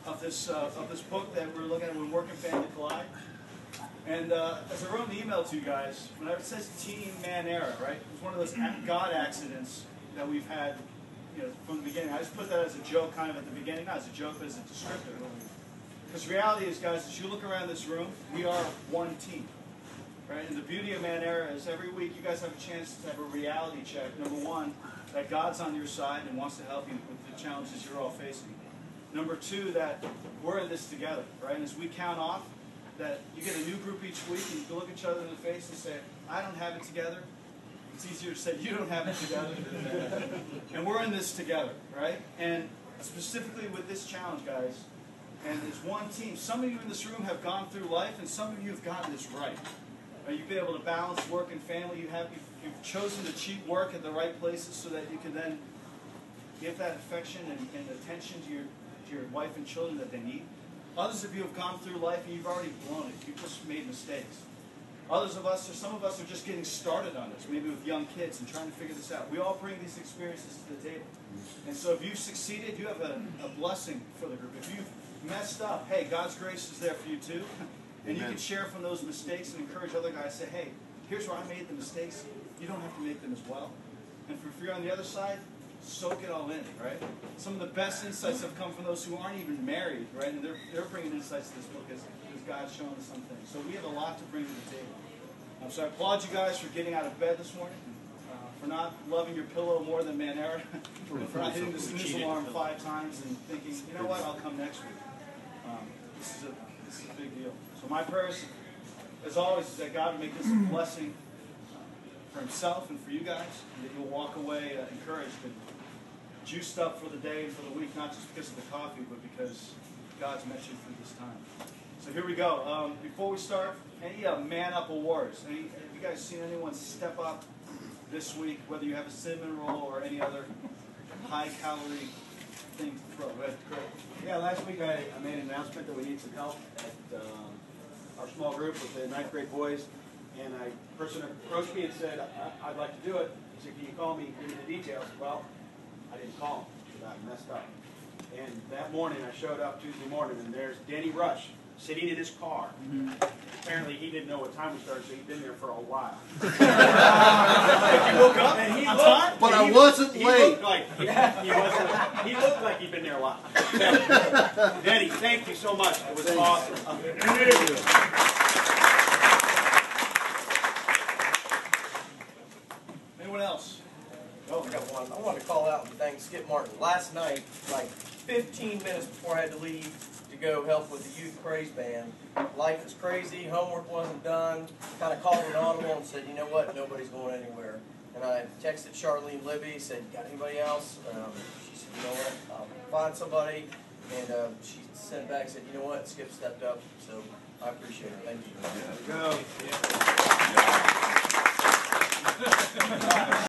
of this book that we're looking at when Work and Family Collide. And as I wrote an email to you guys, whenever it says Team Manera, right? It's one of those God accidents that we've had, from the beginning. I just put that as a joke, kind of at the beginning, not as a joke, but as a descriptor. Because the reality is, guys, as you look around this room, we are one team, right? And the beauty of Manera is every week you guys have a chance to have a reality check. Number one, that God's on your side and wants to help you with the challenges you're all facing. Number two, that we're in this together, right? And as we count off, that you get a new group each week and you can look each other in the face and say, I don't have it together. It's easier to say, you don't have it together. And we're in this together, right? And specifically with this challenge, guys, and as one team, some of you in this room have gone through life and some of you have gotten this right. You've been able to balance work and family. You've chosen to cheat work at the right places so that you can then give that affection and attention to your wife and children that they need. Others of you have gone through life and you've already blown it. You've just made mistakes. Others of us, or some of us, are just getting started on this, maybe with young kids and trying to figure this out. We all bring these experiences to the table. And so if you've succeeded, you have a blessing for the group. If you've messed up, hey, God's grace is there for you too. And you can share from those mistakes and encourage other guys. Say, hey, here's where I made the mistakes. You don't have to make them as well. And if you're on the other side, soak it all in, right? Some of the best insights have come from those who aren't even married, right? And they're bringing insights to this book as God's showing us some things. So we have a lot to bring to the table. So I applaud you guys for getting out of bed this morning, for not loving your pillow more than Manera, for not hitting the snooze alarm 5 times and thinking, you know what, I'll come next week. This is a big deal. So my prayers, as always, is that God would make this a blessing for himself and for you guys, and that you'll walk away encouraged and juiced up for the day and for the week, not just because of the coffee, but because God's met you through this time. So here we go. Before we start, any Man Up Awards? Have you guys seen anyone step up this week, whether you have a cinnamon roll or any other high-calorie thing to throw? Go ahead, Craig. Yeah, last week I made an announcement that we need some help at our small group with the 9th grade boys, and a person approached me and said, I'd like to do it. He said, can you call me, give me the details? Well, I didn't call him because I messed up. And that morning I showed up Tuesday morning, and there's Danny Rush sitting in his car. Apparently he didn't know what time we started, so he'd been there for a while. You woke up and he looked, but I wasn't late. He looked like he'd been there a while. Danny, thank you so much. It was awesome. Anyone else? Oh, I got one. I wanted to call out and thank Skip Martin. Last night, like 15 minutes before I had to leave to go help with the youth praise band, life is crazy, homework wasn't done, kind of called an audible and said, you know what, nobody's going anywhere. And I texted Charlene Libby, said, got anybody else? She said, you know what, I'll find somebody. And she sent back and said, you know what, Skip stepped up, so I appreciate it. Thank you. There we go. Yeah.